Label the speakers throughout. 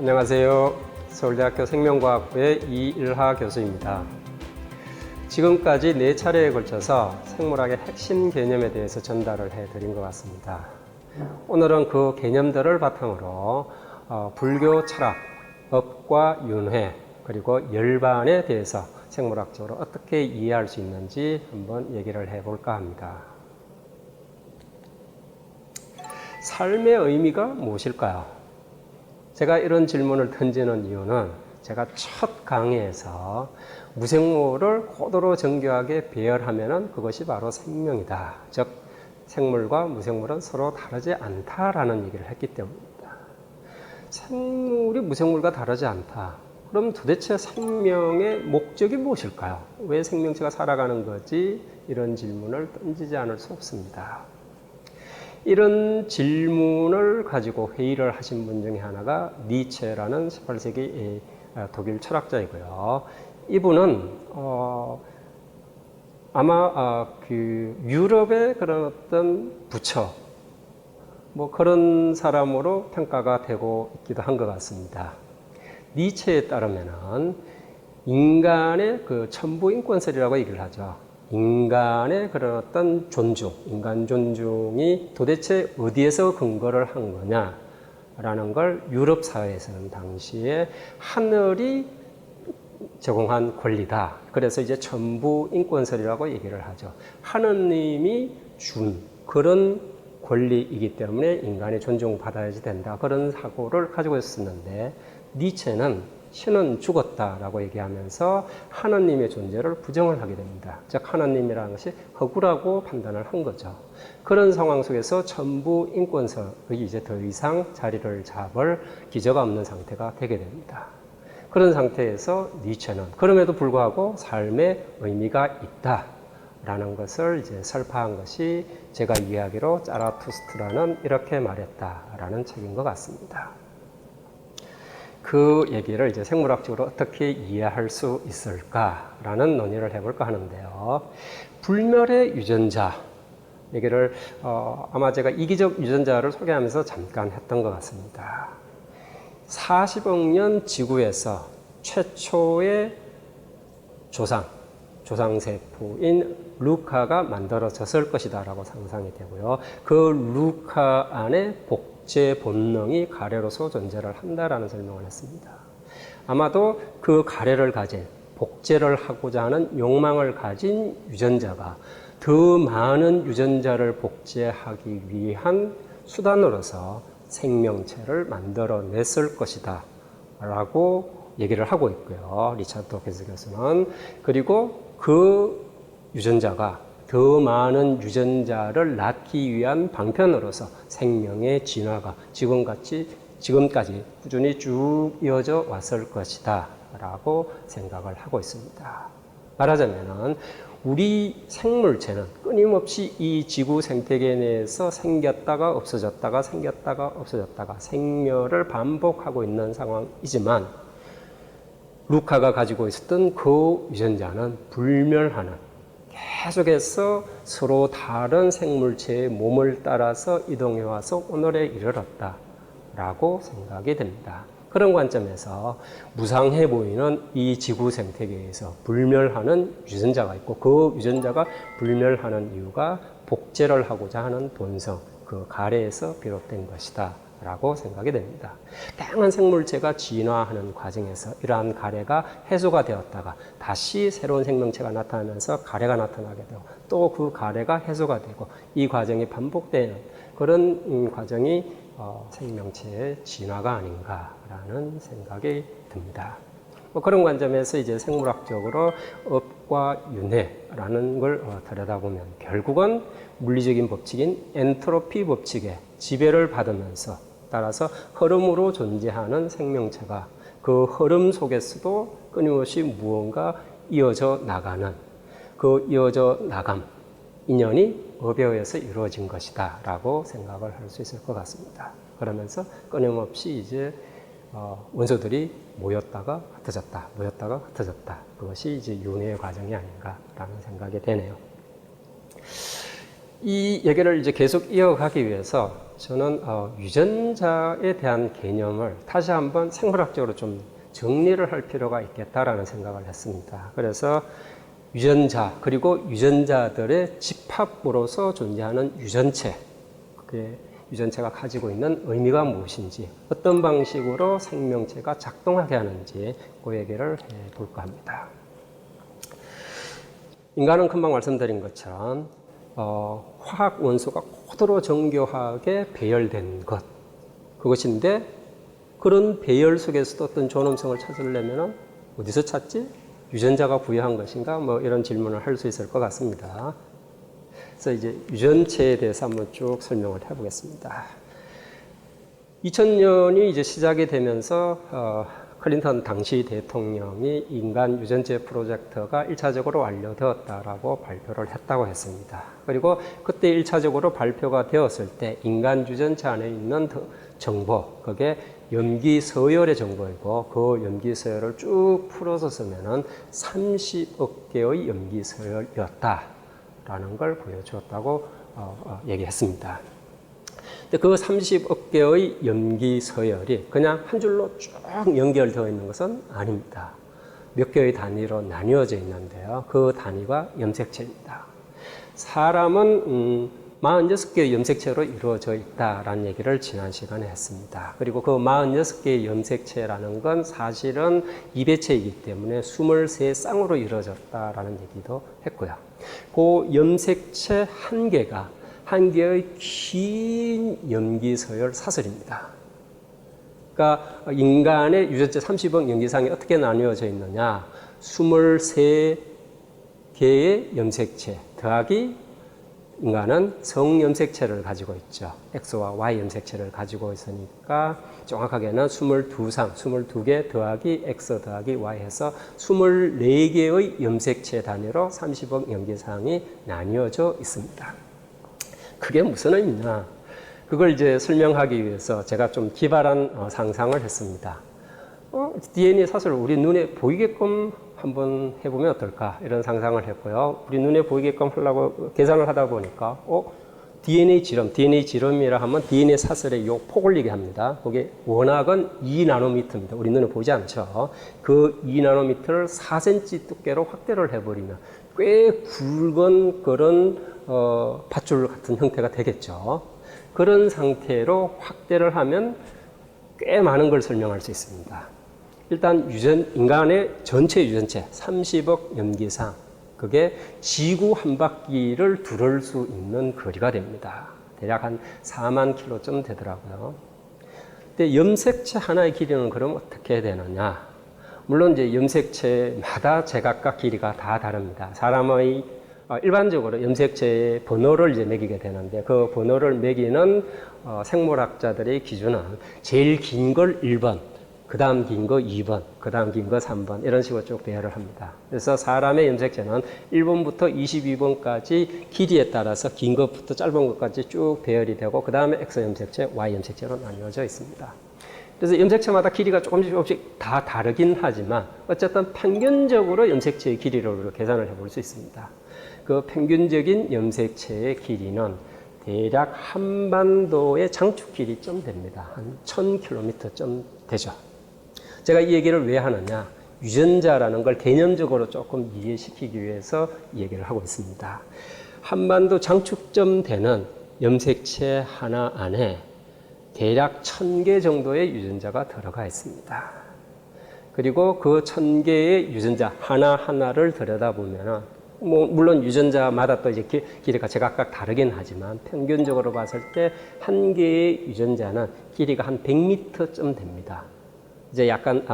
Speaker 1: 안녕하세요. 서울대학교 생명과학부의 이일하 교수입니다. 지금까지 4차례에 걸쳐서 생물학의 핵심 개념에 대해서 전달을 해드린 것 같습니다. 오늘은 그 개념들을 바탕으로 불교 철학, 업과 윤회, 그리고 열반에 대해서 생물학적으로 어떻게 이해할 수 있는지 한번 얘기를 해볼까 합니다. 삶의 의미가 무엇일까요? 제가 이런 질문을 던지는 이유는 제가 첫 강의에서 무생물을 고도로 정교하게 배열하면 그것이 바로 생명이다. 즉 생물과 무생물은 서로 다르지 않다라는 얘기를 했기 때문입니다. 생물이 무생물과 다르지 않다. 그럼 도대체 생명의 목적이 무엇일까요? 왜 생명체가 살아가는 거지? 이런 질문을 던지지 않을 수 없습니다. 이런 질문을 가지고 회의를 하신 분 중에 하나가 니체라는 18세기 독일 철학자이고요. 이분은 아마 그 유럽의 그런 어떤 부처 그런 사람으로 평가가 되고 있기도 한 것 같습니다. 니체에 따르면은 인간의 그 천부 인권설이라고 얘기를 하죠. 인간의 그런 어떤 존중, 인간 존중이 도대체 어디에서 근거를 한 거냐라는 걸 유럽 사회에서는 당시에 하늘이 제공한 권리다. 그래서 이제 천부 인권설이라고 얘기를 하죠. 하느님이 준 그런 권리이기 때문에 인간이 존중받아야지 된다. 그런 사고를 가지고 있었는데 니체는 신은 죽었다라고 얘기하면서 하나님의 존재를 부정을 하게 됩니다. 즉 하나님이라는 것이 허구라고 판단을 한 거죠. 그런 상황 속에서 천부 인권설이 이제 더 이상 자리를 잡을 기저가 없는 상태가 되게 됩니다. 그런 상태에서 니체는 그럼에도 불구하고 삶의 의미가 있다라는 것을 이제 설파한 것이 제가 이야기로 자라투스트라는 이렇게 말했다라는 책인 것 같습니다. 그 얘기를 이제 생물학적으로 어떻게 이해할 수 있을까라는 논의를 해볼까 하는데요. 불멸의 유전자 얘기를 아마 제가 이기적 유전자를 소개하면서 잠깐 했던 것 같습니다. 40억 년 지구에서 최초의 조상세포인 루카가 만들어졌을 것이다 라고 상상이 되고요. 그 루카 안에 복제 본능이 가래로서 존재를 한다라는 설명을 했습니다. 아마도 그 가래를 가진 복제를 하고자 하는 욕망을 가진 유전자가 더 많은 유전자를 복제하기 위한 수단으로서 생명체를 만들어냈을 것이다 라고 얘기를 하고 있고요. 리차드 도킨스 교수는. 그리고 그 유전자가 더 많은 유전자를 낳기 위한 방편으로서 생명의 진화가 지금까지 꾸준히 쭉 이어져 왔을 것이다 라고 생각을 하고 있습니다. 말하자면은 우리 생물체는 끊임없이 이 지구 생태계 내에서 생겼다가 없어졌다가 생겼다가 없어졌다가 생멸을 반복하고 있는 상황이지만 루카가 가지고 있었던 그 유전자는 불멸하는 계속해서 서로 다른 생물체의 몸을 따라서 이동해 와서 오늘에 이르렀다라고 생각이 됩니다. 그런 관점에서 무상해 보이는 이 지구 생태계에서 불멸하는 유전자가 있고 그 유전자가 불멸하는 이유가 복제를 하고자 하는 본성, 그 가래에서 비롯된 것이다 라고 생각이 됩니다. 다양한 생물체가 진화하는 과정에서 이러한 가래가 해소가 되었다가 다시 새로운 생명체가 나타나면서 가래가 나타나게 되고 또 그 가래가 해소가 되고 이 과정이 반복되는 그런 과정이 생명체의 진화가 아닌가라는 생각이 듭니다. 그런 관점에서 이제 생물학적으로 업과 윤회라는 걸 들여다보면 결국은 물리적인 법칙인 엔트로피 법칙의 지배를 받으면서 따라서 흐름으로 존재하는 생명체가 그 흐름 속에서도 끊임없이 무언가 이어져 나가는 그 이어져 나감 인연이 업에 의해서 이루어진 것이다 라고 생각을 할 수 있을 것 같습니다. 그러면서 끊임없이 이제 원소들이 모였다가 흩어졌다, 모였다가 흩어졌다. 그것이 이제 윤회의 과정이 아닌가라는 생각이 되네요. 이 얘기를 이제 계속 이어가기 위해서 저는 유전자에 대한 개념을 다시 한번 생물학적으로 좀 정리를 할 필요가 있겠다라는 생각을 했습니다. 그래서 유전자 그리고 유전자들의 집합으로서 존재하는 유전체, 그게 유전체가 가지고 있는 의미가 무엇인지, 어떤 방식으로 생명체가 작동하게 하는지 그 얘기를 해볼까 합니다. 인간은 금방 말씀드린 것처럼 화학 원소가 고도로 정교하게 배열된 것, 그것인데 그런 배열 속에서도 어떤 존엄성을 찾으려면 어디서 찾지? 유전자가 부여한 것인가? 뭐 이런 질문을 할 수 있을 것 같습니다. 그래서 이제 유전체에 대해서 한번 쭉 설명을 해보겠습니다. 2000년이 이제 시작이 되면서 클린턴 당시 대통령이 인간 유전체 프로젝트가 1차적으로 완료되었다라고 발표를 했다고 했습니다. 그리고 그때 1차적으로 발표가 되었을 때 인간 유전체 안에 있는 정보, 그게 염기 서열의 정보이고 그 염기 서열을 쭉 풀어서 쓰면은 30억 개의 염기 서열이었다라는 걸 보여주었다고 얘기했습니다. 근데 그 30억 개의 염기 서열이 그냥 한 줄로 쭉 연결되어 있는 것은 아닙니다. 몇 개의 단위로 나뉘어져 있는데요. 그 단위가 염색체입니다. 사람은 46개의 염색체로 이루어져 있다라는 얘기를 지난 시간에 했습니다. 그리고 그 46개의 염색체라는 건 사실은 이배체이기 때문에 23쌍으로 이루어졌다라는 얘기도 했고요. 그 염색체 한 개의 긴 염기서열 사슬입니다. 그러니까 인간의 유전체 30억 염기상이 어떻게 나뉘어져 있느냐? 23개의 염색체 더하기 인간은 성염색체를 가지고 있죠. X와 Y 염색체를 가지고 있으니까 정확하게는 22개 더하기 X 더하기 Y 해서 24개의 염색체 단위로 30억 염기상이 나뉘어져 있습니다. 그게 무슨 의미냐? 그걸 이제 설명하기 위해서 제가 좀 기발한 상상을 했습니다. DNA 사슬을 우리 눈에 보이게끔 한번 해보면 어떨까? 이런 상상을 했고요. 우리 눈에 보이게끔 하려고 계산을 하다 보니까, DNA 지름이라 하면 DNA 사슬의 요 폭을 얘기합니다. 그게 워낙은 2나노미터입니다. 우리 눈에 보이지 않죠? 그 2나노미터를 4cm 두께로 확대를 해버리면 꽤 굵은 그런, 밧줄 같은 형태가 되겠죠. 그런 상태로 확대를 하면 꽤 많은 걸 설명할 수 있습니다. 일단 인간의 전체 유전체 30억 염기상, 그게 지구 한 바퀴를 두를 수 있는 거리가 됩니다. 대략 한 4만 킬로쯤 되더라고요. 근데 염색체 하나의 길이는 그럼 어떻게 되느냐? 물론 이제 염색체마다 제각각 길이가 다 다릅니다. 사람의 일반적으로 염색체의 번호를 이제 매기게 되는데 그 번호를 매기는 생물학자들의 기준은 제일 긴 걸 1번, 그 다음 긴 거 2번, 그 다음 긴 거 3번 이런 식으로 쭉 배열을 합니다. 그래서 사람의 염색체는 1번부터 22번까지 길이에 따라서 긴 것부터 짧은 것까지 쭉 배열이 되고 그 다음에 X 염색체, Y 염색체로 나뉘어져 있습니다. 그래서 염색체마다 길이가 조금씩 다 다르긴 하지만 어쨌든 평균적으로 염색체의 길이를 우리가 계산을 해볼 수 있습니다. 그 평균적인 염색체의 길이는 대략 한반도의 장축 길이쯤 됩니다. 한 1000km쯤 되죠. 제가 이 얘기를 왜 하느냐? 유전자라는 걸 개념적으로 조금 이해시키기 위해서 이 얘기를 하고 있습니다. 한반도 장축점 되는 염색체 하나 안에 대략 1000개 정도의 유전자가 들어가 있습니다. 그리고 그 1000개의 유전자 하나하나를 들여다보면 물론 유전자마다 또 이제 길이가 제각각 다르긴 하지만 평균적으로 봤을 때 한 개의 유전자는 길이가 한 100m쯤 됩니다. 이제 약간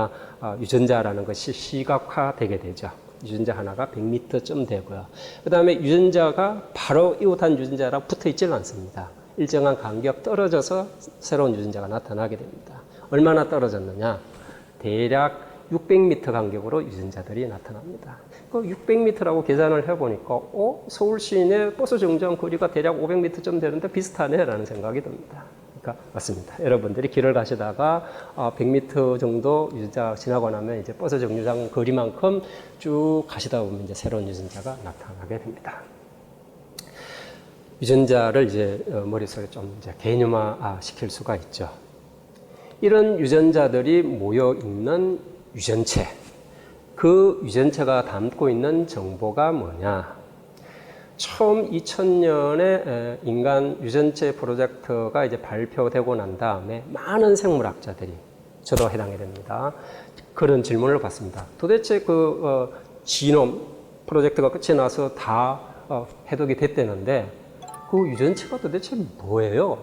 Speaker 1: 유전자라는 것이 시각화되게 되죠. 유전자 하나가 100m쯤 되고요. 그 다음에 유전자가 바로 이웃한 유전자랑 붙어 있지는 않습니다. 일정한 간격 떨어져서 새로운 유전자가 나타나게 됩니다. 얼마나 떨어졌느냐? 대략 600m 간격으로 유전자들이 나타납니다. 그 600m라고 계산을 해보니까 서울 시내 버스 정류장 거리가 대략 500m쯤 되는데 비슷하네 라는 생각이 듭니다. 그러니까 맞습니다. 여러분들이 길을 가시다가 100m 정도 유전자가 지나고 나면 이제 버스 정류장 거리만큼 쭉 가시다 보면 이제 새로운 유전자가 나타나게 됩니다. 유전자를 이제 머릿속에 좀 이제 개념화 시킬 수가 있죠. 이런 유전자들이 모여 있는 유전체, 그 유전체가 담고 있는 정보가 뭐냐? 처음 2000년에 인간 유전체 프로젝트가 이제 발표되고 난 다음에 많은 생물학자들이, 저도 해당이 됩니다, 그런 질문을 받습니다. 도대체 그 지놈 프로젝트가 끝이 나서 다 해독이 됐다는데 그 유전체가 도대체 뭐예요?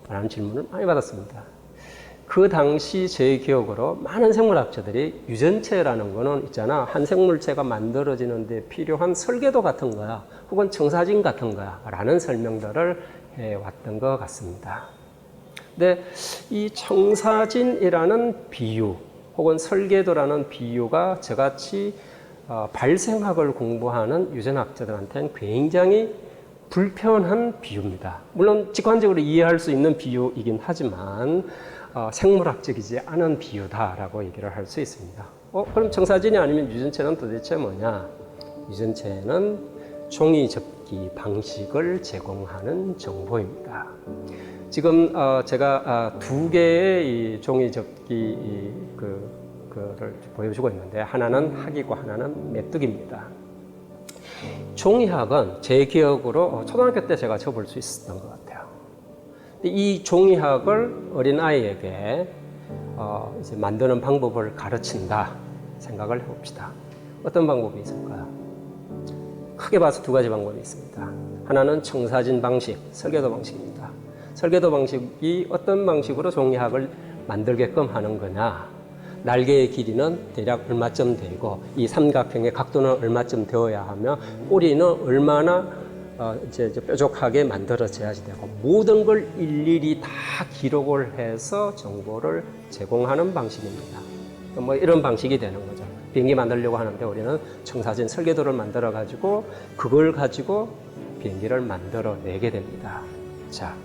Speaker 1: 라는 질문을 많이 받았습니다. 그 당시 제 기억으로 많은 생물학자들이 유전체라는 거는 있잖아, 한 생물체가 만들어지는데 필요한 설계도 같은 거야, 혹은 청사진 같은 거야 라는 설명들을 해왔던 것 같습니다. 근데 이 청사진이라는 비유 혹은 설계도라는 비유가 저같이 발생학을 공부하는 유전학자들한테는 굉장히 불편한 비유입니다. 물론 직관적으로 이해할 수 있는 비유이긴 하지만 생물학적이지 않은 비유다라고 얘기를 할 수 있습니다. 그럼 청사진이 아니면 유전체는 도대체 뭐냐? 유전체는 종이 접기 방식을 제공하는 정보입니다. 지금 제가 두 개의 이 종이 접기 그를 보여주고 있는데, 하나는 학이고 하나는 메뚜기입니다. 종이학은 제 기억으로 초등학교 때 제가 접을 수 있었던 것 같아요. 이 종이학을 어린아이에게 이제 만드는 방법을 가르친다 생각을 해봅시다. 어떤 방법이 있을까요? 크게 봐서 두 가지 방법이 있습니다. 하나는 청사진 방식, 설계도 방식입니다. 설계도 방식이 어떤 방식으로 종이학을 만들게끔 하는 거냐? 날개의 길이는 대략 얼마쯤 되고, 이 삼각형의 각도는 얼마쯤 되어야 하며, 꼬리는 얼마나 이제 뾰족하게 만들어져야지 되고, 모든 걸 일일이 다 기록을 해서 정보를 제공하는 방식입니다. 뭐 이런 방식이 되는 거죠. 비행기 만들려고 하는데 우리는 청사진 설계도를 만들어 가지고 그걸 가지고 비행기를 만들어 내게 됩니다. 자,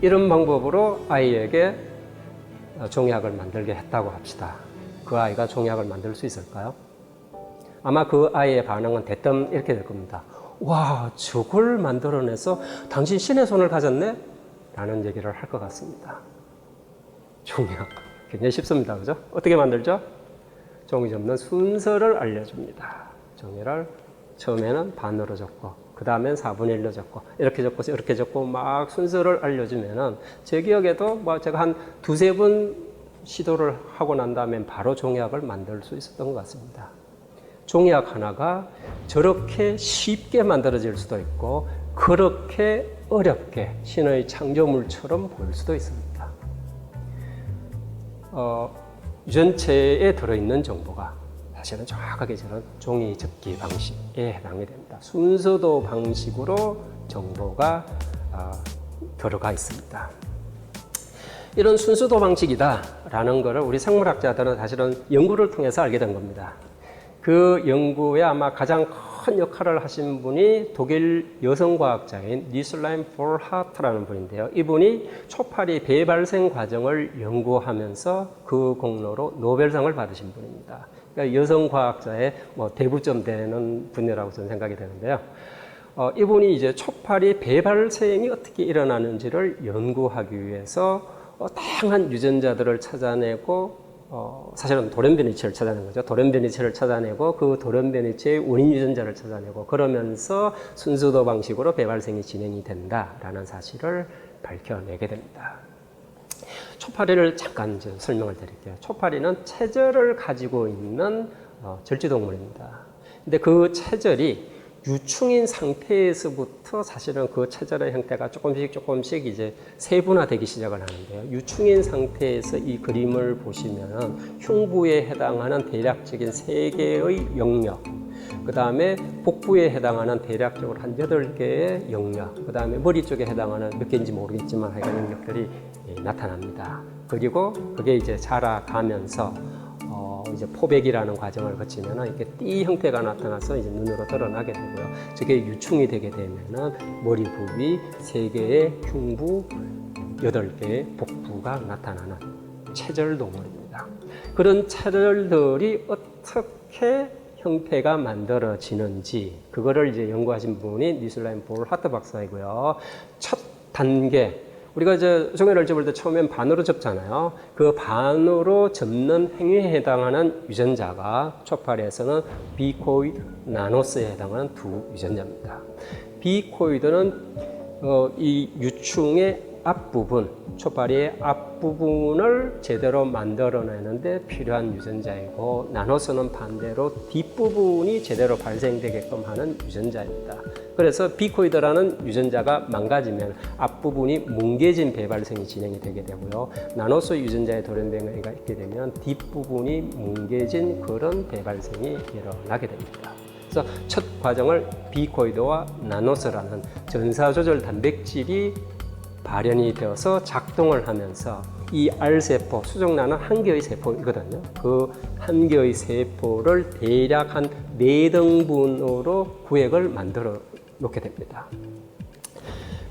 Speaker 1: 이런 방법으로 아이에게 종이학을 만들게 했다고 합시다. 그 아이가 종이학을 만들 수 있을까요? 아마 그 아이의 반응은 대뜸 이렇게 될 겁니다. 와, 저걸 만들어내서 당신 신의 손을 가졌네? 라는 얘기를 할 것 같습니다. 종이학 굉장히 쉽습니다. 그죠? 어떻게 만들죠? 종이 접는 순서를 알려줍니다. 종이를 처음에는 반으로 접고, 그 다음엔 4분의 1로 접고, 이렇게 접고 이렇게 접고 막 순서를 알려주면은, 제 기억에도 뭐 제가 한 두세 번 시도를 하고 난 다음엔 바로 종이학을 만들 수 있었던 것 같습니다. 종이학 하나가 저렇게 쉽게 만들어질 수도 있고, 그렇게 어렵게 신의 창조물처럼 보일 수도 있습니다. 유전체에 들어있는 정보가 사실은 정확하게 저는 종이 접기 방식에 해당이 됩니다. 순서도 방식으로 정보가 들어가 있습니다. 이런 순서도 방식이다라는 것을 우리 생물학자들은 사실은 연구를 통해서 알게 된 겁니다. 그 연구에 아마 가장 큰 역할을 하신 분이 독일 여성과학자인 니슬라임 볼하트라는 분인데요. 이분이 초파리 배발생 과정을 연구하면서 그 공로로 노벨상을 받으신 분입니다. 그러니까 여성과학자의 대부점 되는 분이라고 저는 생각이 되는데요. 이분이 이제 초파리 배발생이 어떻게 일어나는지를 연구하기 위해서 다양한 유전자들을 찾아내고, 사실은 돌연변이체를 찾아낸 거죠. 돌연변이체를 찾아내고 그 돌연변이체의 원인 유전자를 찾아내고, 그러면서 순서도 방식으로 배발생이 진행이 된다라는 사실을 밝혀내게 됩니다. 초파리를 잠깐 설명을 드릴게요. 초파리는 체절을 가지고 있는 절지동물입니다. 근데 그 체절이 유충인 상태에서부터 사실은 그 체절의 형태가 조금씩 이제 세분화되기 시작을 하는데요. 유충인 상태에서 이 그림을 보시면 흉부에 해당하는 대략적인 3개의 영역, 그 다음에 복부에 해당하는 대략적으로 한 8개의 영역, 그 다음에 머리 쪽에 해당하는 몇 개인지 모르겠지만 하여간 영역들이 나타납니다. 그리고 그게 이제 자라가면서 이제 포백이라는 과정을 거치면은 이렇게 띠 형태가 나타나서 이제 눈으로 드러나게 되고요. 저게 유충이 되게 되면은 머리 부위 3개의 흉부, 8개의 복부가 나타나는 체절 동물입니다. 그런 체절들이 어떻게 형태가 만들어지는지 그거를 이제 연구하신 분이 니슬라임 볼 하트 박사이고요. 첫 단계 우리가 이제 종이를 접을 때 처음엔 반으로 접잖아요. 그 반으로 접는 행위에 해당하는 유전자가 초파리에서는 비코이드 나노스에 해당하는 두 유전자입니다. 비코이드는 이 유충의 앞부분, 초파리의 앞부분을 제대로 만들어내는데 필요한 유전자이고 나노스는 반대로 뒷부분이 제대로 발생되게끔 하는 유전자입니다. 그래서 비코이드라는 유전자가 망가지면 앞부분이 뭉개진 배발생이 진행이 되게 되고요. 나노스 유전자의 돌연변이가 있게 되면 뒷부분이 뭉개진 그런 배발생이 일어나게 됩니다. 그래서 첫 과정을 비코이드와 나노스라는 전사조절 단백질이 발현이 되어서 작동을 하면서 이 R세포, 수정란은 한 개의 세포이거든요. 그 한 개의 세포를 대략 한 4등분으로 구획을 만들어 놓게 됩니다.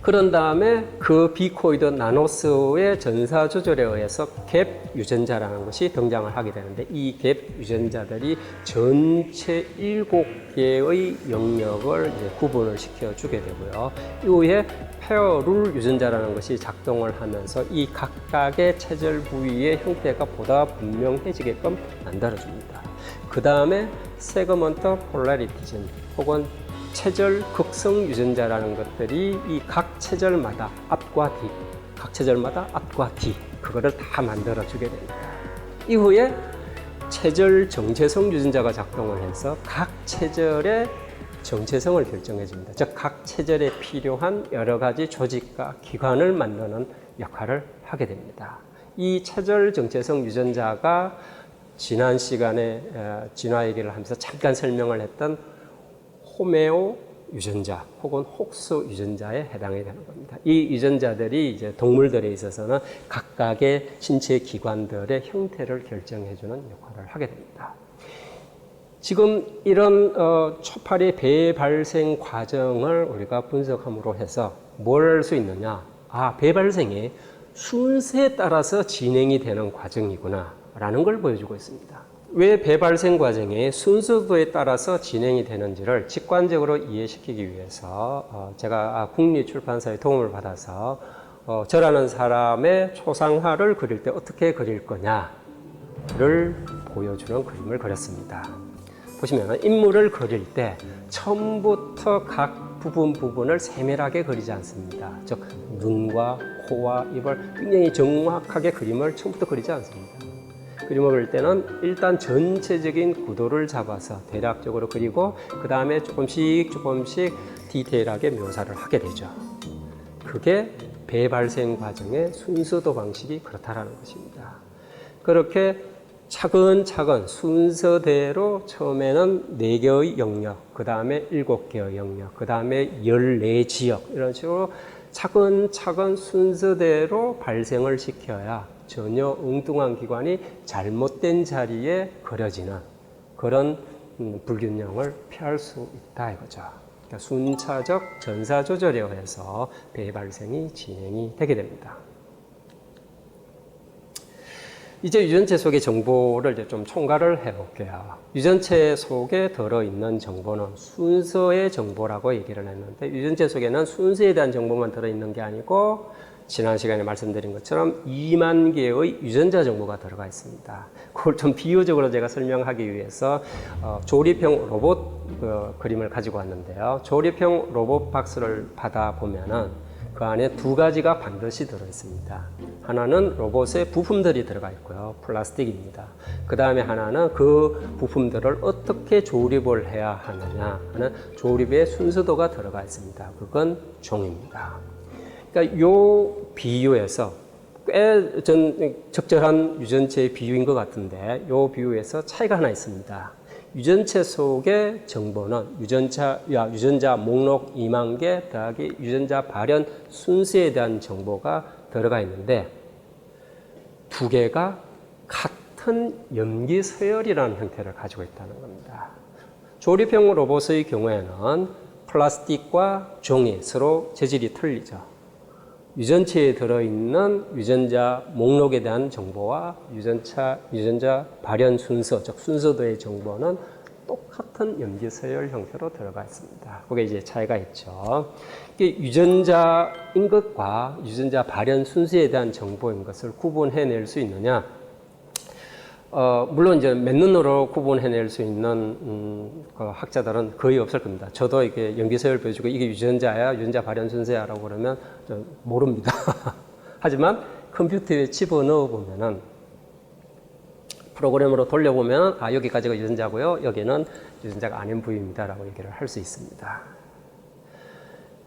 Speaker 1: 그런 다음에 그 비코이드 나노스의 전사 조절에 의해서 갭 유전자라는 것이 등장을 하게 되는데 이 갭 유전자들이 전체 7개의 영역을 이제 구분을 시켜주게 되고요. 이후에 페어룰 유전자라는 것이 작동을 하면서 이 각각의 체절 부위의 형태가 보다 분명해지게끔 만들어줍니다. 그 다음에 세그먼트 폴라리티즌 혹은 체절 극성 유전자라는 것들이 이 각 체절마다 앞과 뒤, 각 체절마다 앞과 뒤 그거를 다 만들어주게 됩니다. 이후에 체절 정체성 유전자가 작동을 해서 각 체절의 정체성을 결정해 줍니다. 즉, 각 체절에 필요한 여러 가지 조직과 기관을 만드는 역할을 하게 됩니다. 이 체절 정체성 유전자가 지난 시간에 진화 얘기를 하면서 잠깐 설명을 했던 호메오 유전자 혹은 혹수 유전자에 해당이 되는 겁니다. 이 유전자들이 이제 동물들에 있어서는 각각의 신체 기관들의 형태를 결정해주는 역할을 하게 됩니다. 지금 이런 초파리 배발생 과정을 우리가 분석함으로 해서 뭘 알 수 있느냐? 배발생이 순서에 따라서 진행이 되는 과정이구나 라는 걸 보여주고 있습니다. 왜 배발생 과정이 순서도에 따라서 진행이 되는지를 직관적으로 이해시키기 위해서 제가 국립출판사의 도움을 받아서 저라는 사람의 초상화를 그릴 때 어떻게 그릴 거냐를 보여주는 그림을 그렸습니다. 보시면 인물을 그릴 때 처음부터 각 부분을 세밀하게 그리지 않습니다. 즉 눈과 코와 입을 굉장히 정확하게 그림을 처음부터 그리지 않습니다. 그림을 그릴 때는 일단 전체적인 구도를 잡아서 대략적으로 그리고 그 다음에 조금씩 디테일하게 묘사를 하게 되죠. 그게 배발생 과정의 순서도 방식이 그렇다라는 것입니다. 그렇게 차근차근 순서대로 처음에는 4개의 영역, 그 다음에 7개의 영역, 그 다음에 14지역 이런 식으로 차근차근 순서대로 발생을 시켜야 전혀 엉뚱한 기관이 잘못된 자리에 그려지는 그런 불균형을 피할 수 있다 이거죠. 그러니까 순차적 전사 조절에 의해서 배발생이 진행이 되게 됩니다. 이제 유전체 속의 정보를 이제 좀 총괄을 해볼게요. 유전체 속에 들어있는 정보는 순서의 정보라고 얘기를 했는데 유전체 속에는 순서에 대한 정보만 들어있는 게 아니고 지난 시간에 말씀드린 것처럼 2만 개의 유전자 정보가 들어가 있습니다. 그걸 좀 비유적으로 제가 설명하기 위해서 조립형 로봇 그림을 가지고 왔는데요. 조립형 로봇 박스를 받아보면은 그 안에 2가지가 반드시 들어있습니다. 하나는 로봇의 부품들이 들어가 있고요. 플라스틱입니다. 그 다음에 하나는 그 부품들을 어떻게 조립을 해야 하느냐 하는 조립의 순서도가 들어가 있습니다. 그건 종입니다. 그러니까 요 비유에서 꽤 적절한 유전체의 비유인 것 같은데 요 비유에서 차이가 하나 있습니다. 유전체 속의 정보는 유전자 목록 2만 개 더하기 유전자 발현 순서에 대한 정보가 들어가 있는데 2개가 같은 염기 서열이라는 형태를 가지고 있다는 겁니다. 조립형 로봇의 경우에는 플라스틱과 종이 서로 재질이 틀리죠. 유전체에 들어있는 유전자 목록에 대한 정보와 유전자 발현 순서, 즉 순서도의 정보는 같은 염기서열 형태로 들어가 있습니다. 그게 이제 차이가 있죠. 이게 유전자인 것과 유전자 발현 순서에 대한 정보인 것을 구분해낼 수 있느냐? 물론 이제 맨눈으로 구분해낼 수 있는 그 학자들은 거의 없을 겁니다. 저도 이게 염기서열 보여주고 이게 유전자야, 유전자 발현 순서야라고 그러면 모릅니다. 하지만 컴퓨터에 집어넣어 보면은 프로그램으로 돌려보면 여기까지가 유전자고요. 여기는 유전자가 아닌 부위입니다라고 얘기를 할 수 있습니다.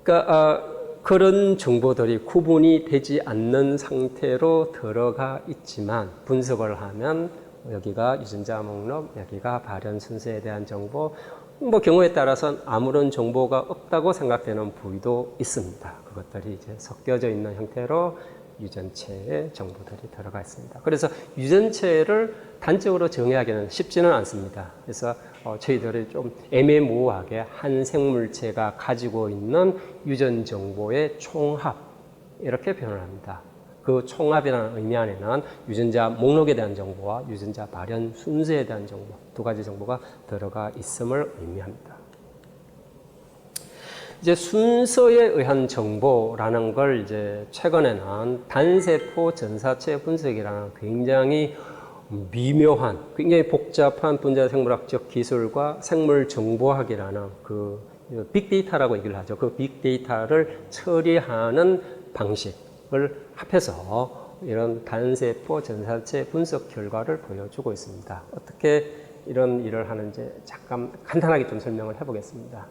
Speaker 1: 그러니까 그런 정보들이 구분이 되지 않는 상태로 들어가 있지만 분석을 하면 여기가 유전자 목록, 여기가 발현 순서에 대한 정보, 뭐 경우에 따라서는 아무런 정보가 없다고 생각되는 부위도 있습니다. 그것들이 이제 섞여져 있는 형태로 유전체의 정보들이 들어가 있습니다. 그래서 유전체를 단적으로 정의하기는 쉽지는 않습니다. 그래서 저희들이 좀 애매모호하게 한 생물체가 가지고 있는 유전 정보의 총합 이렇게 표현을 합니다. 그 총합이라는 의미 안에는 유전자 목록에 대한 정보와 유전자 발현 순서에 대한 정보 두 가지 정보가 들어가 있음을 의미합니다. 이제 순서에 의한 정보라는 걸 이제 최근에는 단세포 전사체 분석이라는 굉장히 미묘한, 굉장히 복잡한 분자생물학적 기술과 생물정보학이라는 그 빅데이터라고 얘기를 하죠. 그 빅데이터를 처리하는 방식을 합해서 이런 단세포 전사체 분석 결과를 보여주고 있습니다. 어떻게 이런 일을 하는지 잠깐 간단하게 좀 설명을 해보겠습니다.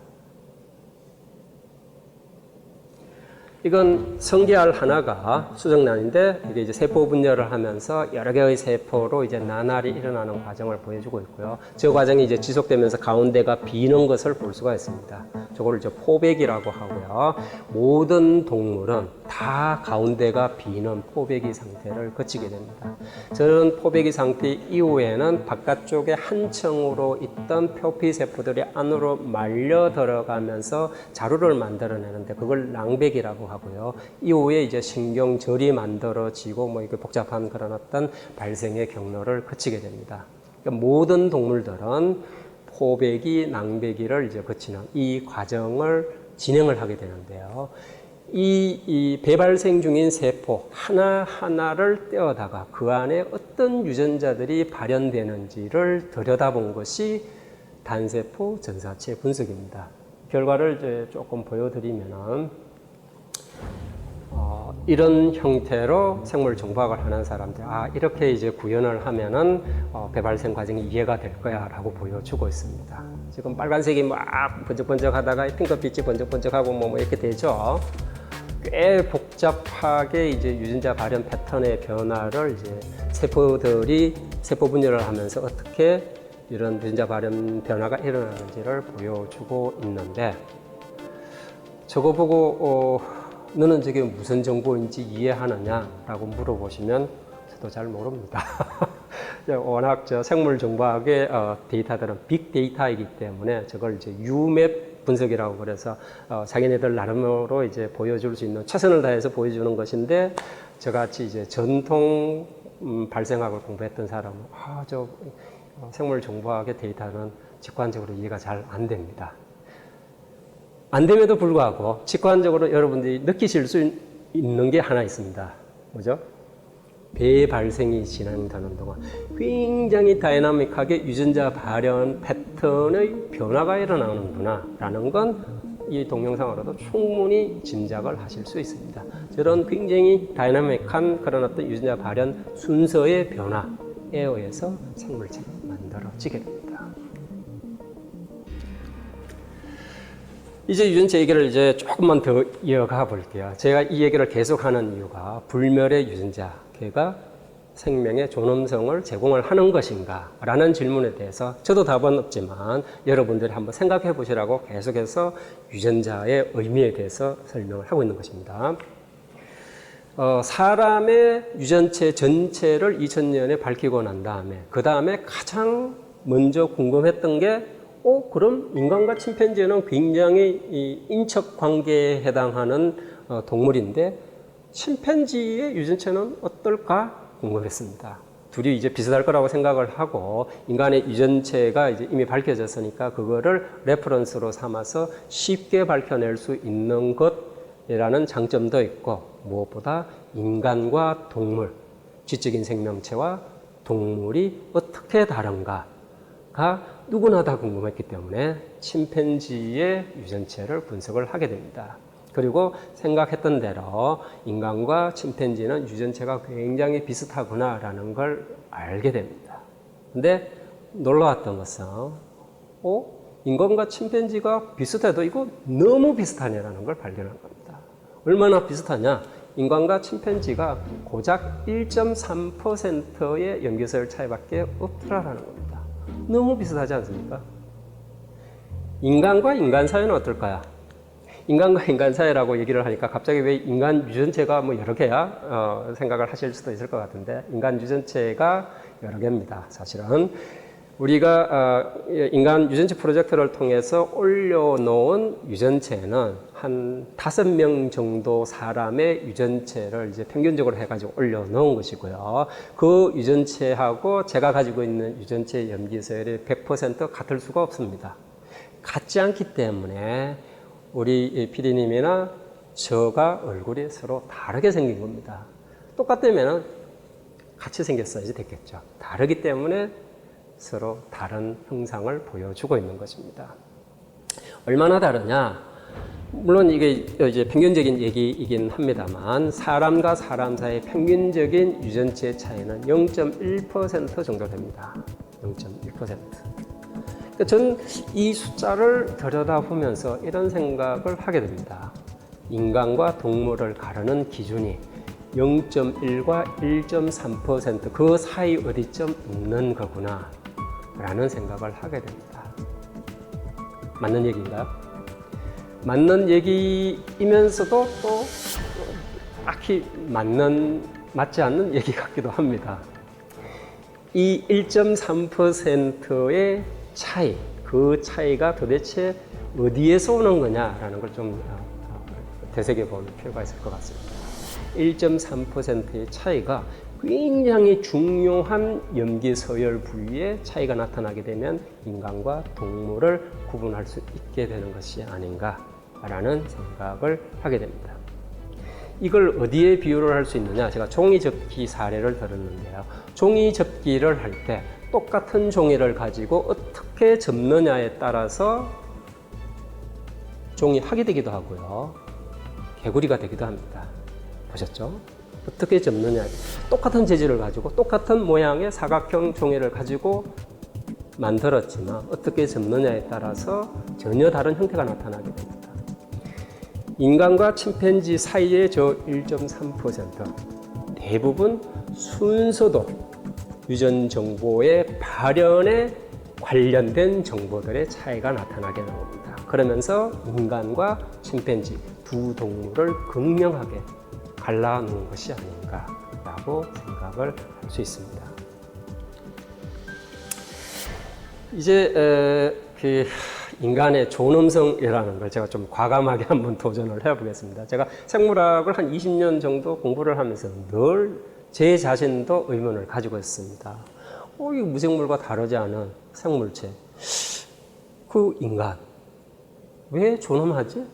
Speaker 1: 이건 성게알 하나가 수정란인데 이게 이제 세포 분열을 하면서 여러 개의 세포로 이제 나날이 일어나는 과정을 보여주고 있고요. 저 과정이 이제 지속되면서 가운데가 비는 것을 볼 수가 있습니다. 저거를 이제 포배기라고 하고요. 모든 동물은 다 가운데가 비는 포배기 상태를 거치게 됩니다. 저런 포배기 상태 이후에는 바깥쪽에 한 층으로 있던 표피 세포들이 안으로 말려 들어가면서 자루를 만들어내는데 그걸 낭백이라고 하고요. 이후에 이제 신경절이 만들어지고 뭐 이게 복잡한 그런 어떤 발생의 경로를 거치게 됩니다. 그러니까 모든 동물들은 포배기, 낭배기를 이제 거치는 이 과정을 진행을 하게 되는데요. 이 배발생 중인 세포 하나하나를 떼어다가 그 안에 어떤 유전자들이 발현되는지를 들여다본 것이 단세포 전사체 분석입니다. 결과를 이제 조금 보여드리면은 이런 형태로 생물 정보학을 하는 사람들, 이렇게 이제 구현을 하면은 배발생 과정이 이해가 될 거야 라고 보여주고 있습니다. 지금 빨간색이 막 번쩍번쩍 하다가 핑크빛이 번쩍번쩍하고 뭐 이렇게 되죠. 꽤 복잡하게 이제 유전자 발현 패턴의 변화를 이제 세포들이 세포 분열을 하면서 어떻게 이런 유전자 발현 변화가 일어나는지를 보여주고 있는데 저거 보고 너는 저게 무슨 정보인지 이해하느냐라고 물어보시면 저도 잘 모릅니다. 워낙 저 생물 정보학의 데이터들은 빅데이터이기 때문에 저걸 이제 UMAP 분석이라고 그래서 자기네들 나름으로 이제 보여줄 수 있는 최선을 다해서 보여주는 것인데 저같이 이제 전통 발생학을 공부했던 사람은 저 생물 정보학의 데이터는 직관적으로 이해가 잘 안 됩니다. 안 됨에도 불구하고 직관적으로 여러분들이 느끼실 수 있는 게 하나 있습니다. 뭐죠? 배 발생이 진행되는 동안 굉장히 다이나믹하게 유전자 발현 패턴의 변화가 일어나는구나 라는 건 이 동영상으로도 충분히 짐작을 하실 수 있습니다. 저런 굉장히 다이나믹한 그런 어떤 유전자 발현 순서의 변화에 의해서 생물체가 만들어지게 됩니다. 이제 유전체 얘기를 이제 조금만 더 이어가 볼게요. 제가 이 얘기를 계속하는 이유가 불멸의 유전자, 걔가 생명의 존엄성을 제공을 하는 것인가 라는 질문에 대해서 저도 답은 없지만 여러분들이 한번 생각해 보시라고 계속해서 유전자의 의미에 대해서 설명을 하고 있는 것입니다. 사람의 유전체 전체를 2000년에 밝히고 난 다음에 그 다음에 가장 먼저 궁금했던 게 그럼 인간과 침팬지는 굉장히 이 인척 관계에 해당하는 동물인데 침팬지의 유전체는 어떨까 궁금했습니다. 둘이 이제 비슷할 거라고 생각을 하고 인간의 유전체가 이제 이미 밝혀졌으니까 그거를 레퍼런스로 삼아서 쉽게 밝혀낼 수 있는 것이라는 장점도 있고 무엇보다 인간과 동물, 지적인 생명체와 동물이 어떻게 다른가가 누구나 다 궁금했기 때문에 침팬지의 유전체를 분석을 하게 됩니다. 그리고 생각했던 대로 인간과 침팬지는 유전체가 굉장히 비슷하구나라는 걸 알게 됩니다. 근데 놀라웠던 것은 인간과 침팬지가 비슷해도 이거 너무 비슷하냐라는 걸 발견한 겁니다. 얼마나 비슷하냐? 인간과 침팬지가 고작 1.3%의 염기서열 차이밖에 없더라라는 겁니다. 너무 비슷하지 않습니까? 인간과 인간 사이는 어떨까요? 인간과 인간 사이라고 얘기를 하니까 갑자기 왜 인간 유전체가 뭐 여러 개야? 생각을 하실 수도 있을 것 같은데 인간 유전체가 여러 개입니다. 사실은 우리가 인간 유전체 프로젝트를 통해서 올려놓은 유전체는 한 5명 정도 사람의 유전체를 이제 평균적으로 해가지고 올려놓은 것이고요. 그 유전체하고 제가 가지고 있는 유전체 염기서열이 100% 같을 수가 없습니다. 같지 않기 때문에 우리 PD님이나 저가 얼굴이 서로 다르게 생긴 겁니다. 똑같다면 같이 생겼어야지 됐겠죠. 다르기 때문에 서로 다른 형상을 보여주고 있는 것입니다. 얼마나 다르냐? 물론 이게 이제 평균적인 얘기이긴 합니다만 사람과 사람 사이의 평균적인 유전체 차이는 0.1% 정도 됩니다. 0.1%. 저는 이 숫자를 들여다보면서 이런 생각을 하게 됩니다. 인간과 동물을 가르는 기준이 0.1과 1.3% 그 사이 어디쯤 있는 거구나 라는 생각을 하게 됩니다. 맞는 얘기인가요? 맞는 얘기이면서도 또 딱히 맞지 않는 얘기 같기도 합니다. 이 1.3%의 차이, 그 차이가 도대체 어디에서 오는 거냐라는 걸 좀 되새겨볼 필요가 있을 것 같습니다. 1.3%의 차이가 굉장히 중요한 염기서열 부위에 차이가 나타나게 되면 인간과 동물을 구분할 수 있게 되는 것이 아닌가라는 생각을 하게 됩니다. 이걸 어디에 비유를 할 수 있느냐? 제가 종이접기 사례를 들었는데요. 종이접기를 할 때 똑같은 종이를 가지고 어떻게 접느냐에 따라서 종이학이 되기도 하고요. 개구리가 되기도 합니다. 보셨죠? 어떻게 접느냐. 똑같은 재질을 가지고 똑같은 모양의 사각형 종이를 가지고 만들었지만 어떻게 접느냐에 따라서 전혀 다른 형태가 나타나게 됩니다. 인간과 침팬지 사이의 저 1.3% 대부분 순서도 유전 정보의 발현에 관련된 정보들의 차이가 나타나게 됩니다. 그러면서 인간과 침팬지 두 동물을 극명하게 갈라놓은 것이 아닌가라고 생각을 할 수 있습니다. 이제 인간의 존엄성이라는 걸 제가 좀 과감하게 한번 도전을 해보겠습니다. 제가 생물학을 한 20년 정도 공부를 하면서 늘 제 자신도 의문을 가지고 있습니다. 이 무생물과 다르지 않은 생물체, 그 인간 왜 존엄하지?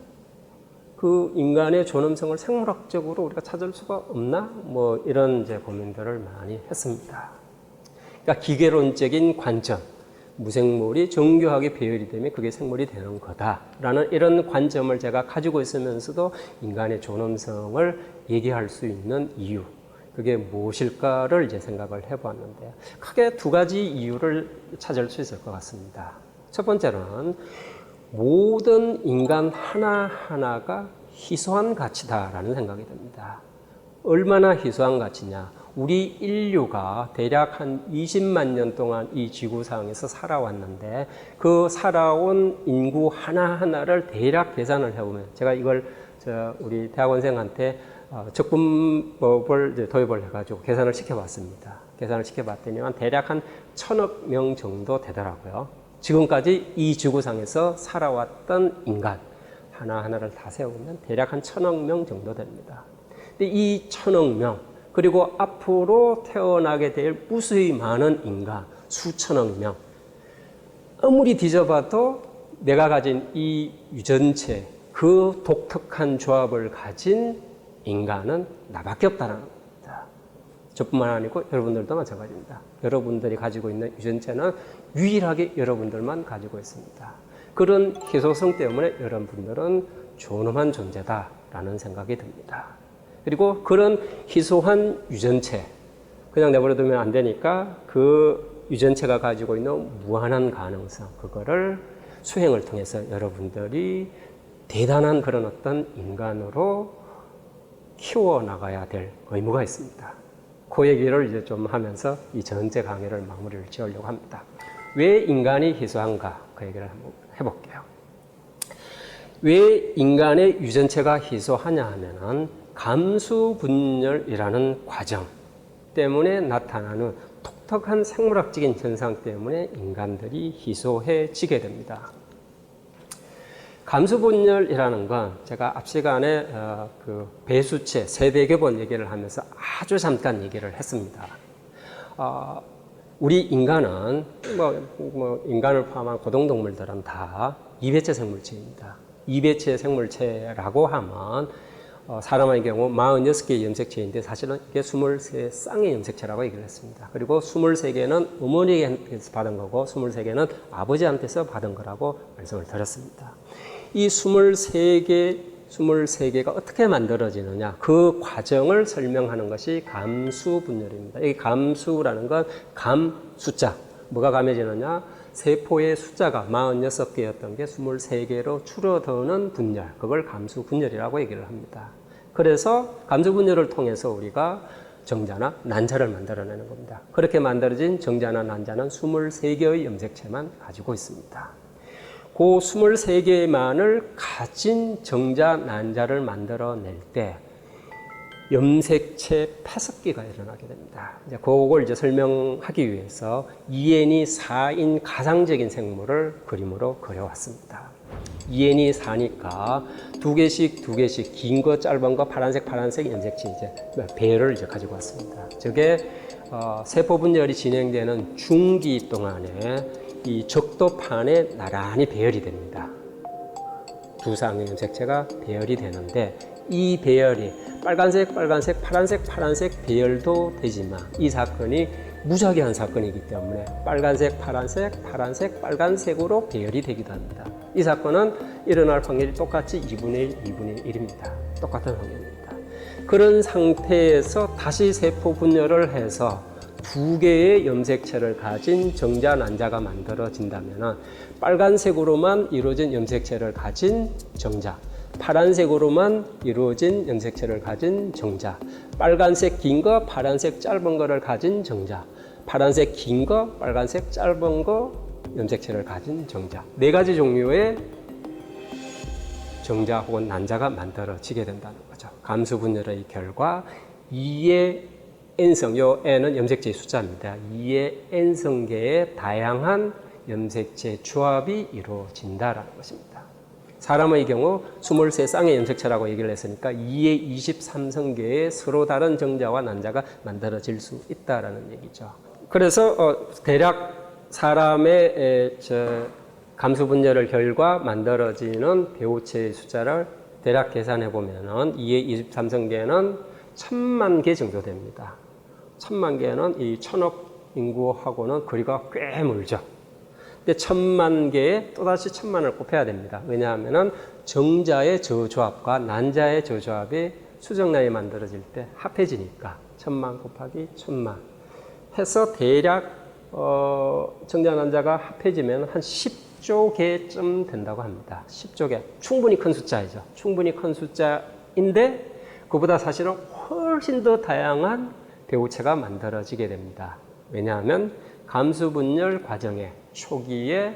Speaker 1: 그 인간의 존엄성을 생물학적으로 우리가 찾을 수가 없나? 뭐 이런 이제 고민들을 많이 했습니다. 그러니까 기계론적인 관점, 무생물이 정교하게 배열이 되면 그게 생물이 되는 거다라는 이런 관점을 제가 가지고 있으면서도 인간의 존엄성을 얘기할 수 있는 이유, 그게 무엇일까를 이제 생각을 해보았는데 크게 두 가지 이유를 찾을 수 있을 것 같습니다. 첫 번째는 모든 인간 하나하나가 희소한 가치다라는 생각이 듭니다. 얼마나 희소한 가치냐? 우리 인류가 대략 한 20만 년 동안 이 지구상에서 살아왔는데 그 살아온 인구 하나하나를 대략 계산을 해보면 제가 이걸 우리 대학원생한테 적분법을 도입을 해가지고 계산을 시켜봤습니다. 계산을 시켜봤더니 대략 한 1,000억 명 정도 되더라고요. 지금까지 이 지구상에서 살아왔던 인간 하나하나를 다 세우면 대략 한 1,000억 명 정도 됩니다. 근데 이 1,000억 명, 그리고 앞으로 태어나게 될 무수히 많은 인간, 수천억 명. 아무리 뒤져봐도 내가 가진 이 유전체, 그 독특한 조합을 가진 인간은 나밖에 없다는 겁니다. 저뿐만 아니고 여러분들도 마찬가지입니다. 여러분들이 가지고 있는 유전체는 유일하게 여러분들만 가지고 있습니다. 그런 희소성 때문에 여러분들은 존엄한 존재다라는 생각이 듭니다. 그리고 그런 희소한 유전체, 그냥 내버려두면 안 되니까 그 유전체가 가지고 있는 무한한 가능성, 그거를 수행을 통해서 여러분들이 대단한 그런 어떤 인간으로 키워나가야 될 의무가 있습니다. 그 얘기를 이제 좀 하면서 이 전체 강의를 마무리를 지으려고 합니다. 왜 인간이 희소한가? 그 얘기를 한번 해볼게요. 왜 인간의 유전체가 희소하냐 하면은 감수분열이라는 과정 때문에 나타나는 독특한 생물학적인 현상 때문에 인간들이 희소해지게 됩니다. 감수분열이라는 건 제가 앞 시간에 그 배수체, 세대교본 얘기를 하면서 아주 잠깐 얘기를 했습니다. 우리 인간은 인간을 포함한 고등동물들은 다 이배체 생물체입니다. 이배체 생물체라고 하면 사람의 경우 46개의 염색체인데 사실은 이게 23쌍의 염색체라고 얘기를 했습니다. 그리고 23개는 어머니한테서 받은 거고 23개는 아버지한테서 받은 거라고 말씀을 드렸습니다. 이 23개가 어떻게 만들어지느냐, 그 과정을 설명하는 것이 감수분열입니다. 이 감수라는 건 감 숫자, 뭐가 감해지느냐, 세포의 숫자가 46개였던 게 23개로 줄어드는 분열, 그걸 감수분열이라고 얘기를 합니다. 그래서 감수분열을 통해서 우리가 정자나 난자를 만들어내는 겁니다. 그렇게 만들어진 정자나 난자는 23개의 염색체만 가지고 있습니다. 그 23개만을 가진 정자, 난자를 만들어낼 때 염색체 폐석기가 일어나게 됩니다. 이제 그걸 이제 설명하기 위해서 2N이 4인 가상적인 생물을 그림으로 그려왔습니다. 2N이 4니까 두 개씩 긴 거, 짧은 거, 파란색 염색체 이제 배열을 이제 가지고 왔습니다. 저게 세포 분열이 진행되는 중기 동안에 이 적도판에 나란히 배열이 됩니다. 두 쌍의 염색체가 배열이 되는데 이 배열이 빨간색, 파란색 배열도 되지만 이 사건이 무작위한 사건이기 때문에 빨간색, 빨간색으로 배열이 되기도 합니다. 이 사건은 일어날 확률이 똑같이 2분의 1입니다. 똑같은 확률입니다. 그런 상태에서 다시 세포 분열을 해서 두 개의 염색체를 가진 정자, 난자가 만들어진다면 빨간색으로만 이루어진 염색체를 가진 정자, 파란색으로만 이루어진 염색체를 가진 정자, 빨간색 긴 거, 파란색 짧은 거를 가진 정자, 파란색 긴 거, 빨간색 짧은 거 염색체를 가진 정자, 네 가지 종류의 정자 혹은 난자가 만들어지게 된다는 거죠. 감수분열의 결과 2의 N성, 요 N은 염색체의 숫자입니다. 2의 N성계의 다양한 염색체 조합이 이루어진다라는 것입니다. 사람의 경우 23쌍의 염색체라고 얘기를 했으니까 2의 23성계의 서로 다른 정자와 난자가 만들어질 수 있다라는 얘기죠. 그래서 대략 사람의 감수분열을 결과 만들어지는 배우체의 숫자를 대략 계산해 보면은 2의 23성계는 1000만 개 정도 됩니다. 1000만 개는 이 1000억 인구하고는 거리가 꽤 멀죠. 근데 1000만 개에 또다시 1000만을 곱해야 됩니다. 왜냐하면 정자의 저조합과 난자의 저조합이 수정란이 만들어질 때 합해지니까 1000만 곱하기 1000만 해서 대략 정자, 난자가 합해지면 한 10조 개쯤 된다고 합니다. 10조 개. 충분히 큰 숫자이죠. 충분히 큰 숫자인데 그보다 사실은 훨씬 더 다양한 배우체가 만들어지게 됩니다. 왜냐하면 감수분열 과정의 초기에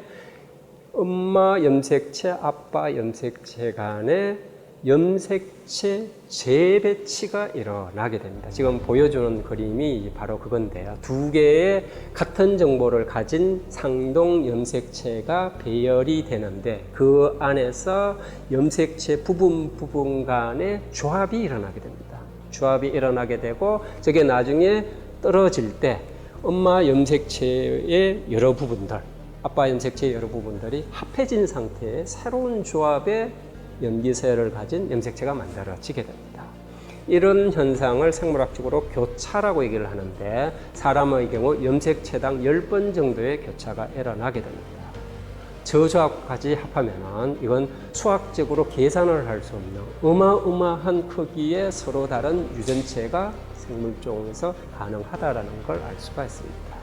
Speaker 1: 엄마 염색체, 아빠 염색체 간의 염색체 재배치가 일어나게 됩니다. 지금 보여주는 그림이 바로 그건데요. 두 개의 같은 정보를 가진 상동 염색체가 배열이 되는데 그 안에서 염색체 부분 간의 조합이 일어나게 됩니다. 조합이 일어나게 되고 저게 나중에 떨어질 때 엄마 염색체의 여러 부분들, 아빠 염색체의 여러 부분들이 합해진 상태의 새로운 조합의 염기세를 가진 염색체가 만들어지게 됩니다. 이런 현상을 생물학적으로 교차라고 얘기를 하는데 사람의 경우 염색체당 10번 정도의 교차가 일어나게 됩니다. 저 조합까지 합하면 이건 수학적으로 계산을 할 수 없는 어마어마한 크기의 서로 다른 유전체가 생물종에서 가능하다는 걸 알 수가 있습니다.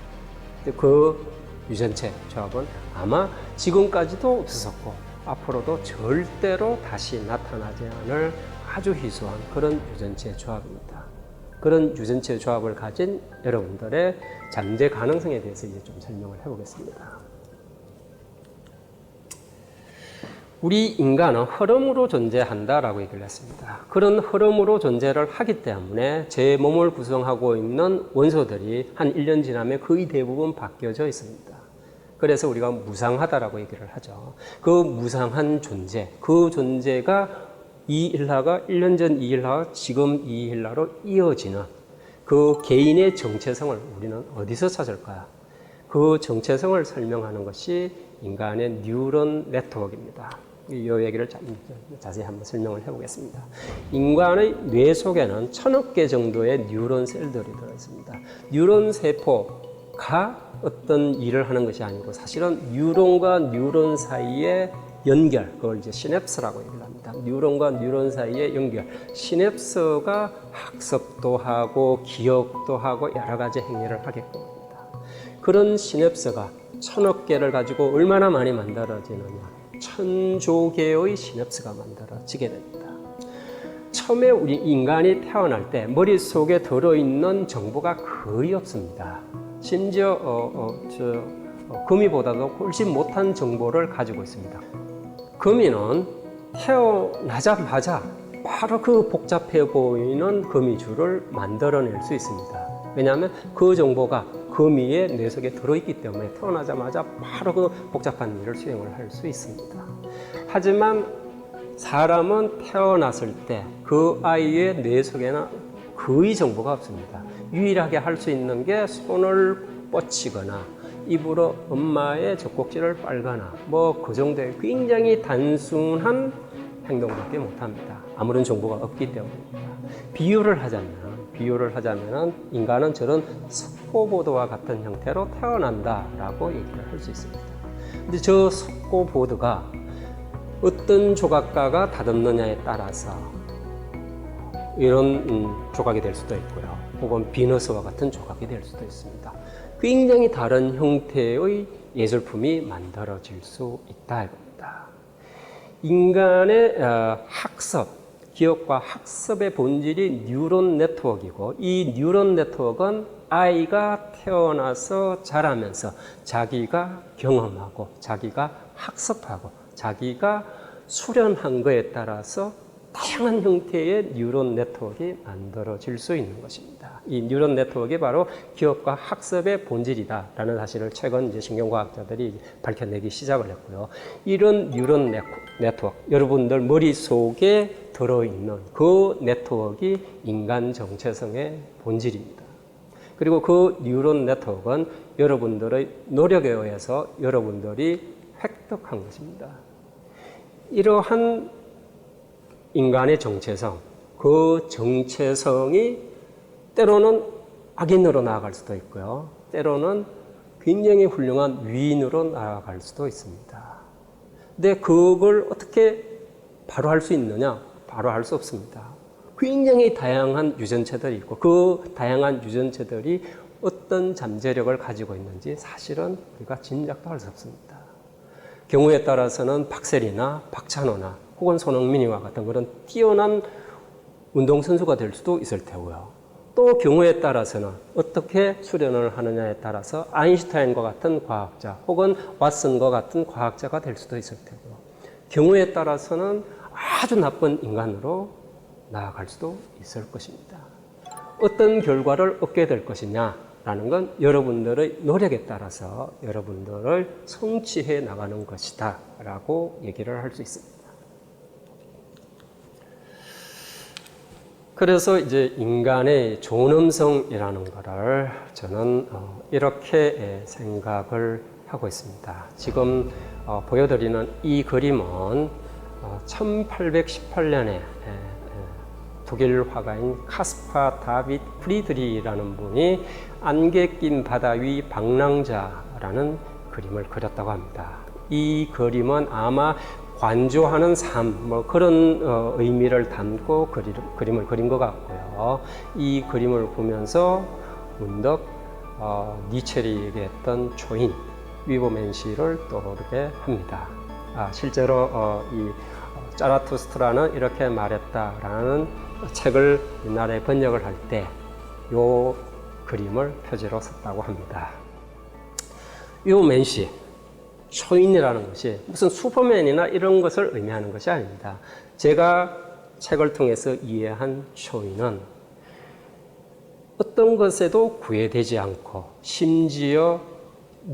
Speaker 1: 그 유전체 조합은 아마 지금까지도 없었고 앞으로도 절대로 다시 나타나지 않을 아주 희소한 그런 유전체 조합입니다. 그런 유전체 조합을 가진 여러분들의 잠재 가능성에 대해서 이제 좀 설명을 해보겠습니다. 우리 인간은 흐름으로 존재한다라고 얘기를 했습니다. 그런 흐름으로 존재를 하기 때문에 제 몸을 구성하고 있는 원소들이 한 1년 지나면 거의 대부분 바뀌어져 있습니다. 그래서 우리가 무상하다라고 얘기를 하죠. 그 무상한 존재, 그 존재가 이 일화가 1년 전 이 일화가 지금 이 일화로 이어지는 그 개인의 정체성을 우리는 어디서 찾을까요? 그 정체성을 설명하는 것이 인간의 뉴런 네트워크입니다. 이 얘기를 자세히 한번 설명을 해보겠습니다. 인간의 뇌 속에는 1000억 개 정도의 뉴런 셀들이 들어있습니다. 뉴런 세포가 어떤 일을 하는 것이 아니고 사실은 뉴런과 뉴런 사이의 연결, 그걸 이제 시냅스라고 얘기를 합니다. 뉴런과 뉴런 사이의 연결. 시냅스가 학습도 하고 기억도 하고 여러 가지 행위를 하게끔 합니다. 그런 시냅스가 1000억 개를 가지고 얼마나 많이 만들어지느냐. 1000조 개의 시냅스가 만들어지게 됩니다. 처음에 우리 인간이 태어날 때 머릿속에 들어있는 정보가 거의 없습니다. 심지어 거미보다도 훨씬 못한 정보를 가지고 있습니다. 거미는 태어나자마자 바로 그 복잡해 보이는 거미줄을 만들어낼 수 있습니다. 왜냐하면 그 정보가 거미의 뇌 속에 들어있기 때문에 태어나자마자 바로 그 복잡한 일을 수행을 할 수 있습니다. 하지만 사람은 태어났을 때 그 아이의 뇌 속에는 거의 정보가 없습니다. 유일하게 할 수 있는 게 손을 뻗치거나 입으로 엄마의 젖꼭지를 빨거나 뭐 그 정도의 굉장히 단순한 행동밖에 못합니다. 아무런 정보가 없기 때문입니다. 비유를 하자면 인간은 저런 스코보드와 같은 형태로 태어난다라고 얘기를 할 수 있습니다. 근데 저 스코보드가 어떤 조각가가 다듬느냐에 따라서 이런 조각이 될 수도 있고요. 혹은 비너스와 같은 조각이 될 수도 있습니다. 굉장히 다른 형태의 예술품이 만들어질 수 있다 이겁니다. 인간의 학습, 기억과 학습의 본질이 뉴런 네트워크이고 이 뉴런 네트워크는 아이가 태어나서 자라면서 자기가 경험하고 자기가 학습하고 자기가 수련한 것에 따라서 다양한 형태의 뉴런 네트워크가 만들어질 수 있는 것입니다. 이 뉴런 네트워크가 바로 기억과 학습의 본질이다라는 사실을 최근 이제 신경과학자들이 밝혀내기 시작을 했고요. 이런 뉴런 네트워크, 여러분들 머릿속에 들어있는 그 네트워크가 인간 정체성의 본질입니다. 그리고 그 뉴런 네트워크는 여러분들의 노력에 의해서 여러분들이 획득한 것입니다. 이러한 인간의 정체성, 그 정체성이 때로는 악인으로 나아갈 수도 있고요. 때로는 굉장히 훌륭한 위인으로 나아갈 수도 있습니다. 근데 그걸 어떻게 바로 할 수 있느냐? 바로 할 수 없습니다. 굉장히 다양한 유전체들이 있고 그 다양한 유전체들이 어떤 잠재력을 가지고 있는지 사실은 우리가 짐작도 할 수 없습니다. 경우에 따라서는 박세리나 박찬호나 혹은 손흥민이와 같은 그런 뛰어난 운동선수가 될 수도 있을 테고요. 또 경우에 따라서는 어떻게 수련을 하느냐에 따라서 아인슈타인과 같은 과학자 혹은 왓슨과 같은 과학자가 될 수도 있을 테고요. 경우에 따라서는 아주 나쁜 인간으로 나아갈 수도 있을 것입니다. 어떤 결과를 얻게 될 것이냐라는 건 여러분들의 노력에 따라서 여러분들을 성취해 나가는 것이다 라고 얘기를 할 수 있습니다. 그래서 이제 인간의 존엄성이라는 것을 저는 이렇게 생각을 하고 있습니다. 지금 보여드리는 이 그림은 1818년에 독일 화가인 카스파 다빗 프리드리라는 분이 안개 낀 바다 위 방랑자라는 그림을 그렸다고 합니다. 이 그림은 아마 관조하는 삶, 뭐 그런 의미를 담고 그림을 그린 것 같고요. 이 그림을 보면서 문득 니체리 얘기했던 초인, 위보맨시를 떠오르게 합니다. 실제로 이 자라투스트라는 이렇게 말했다라는 책을 옛날에 번역을 할 때 이 그림을 표지로 썼다고 합니다. 위보맨시, 초인이라는 것이 무슨 슈퍼맨이나 이런 것을 의미하는 것이 아닙니다. 제가 책을 통해서 이해한 초인은 어떤 것에도 구애되지 않고 심지어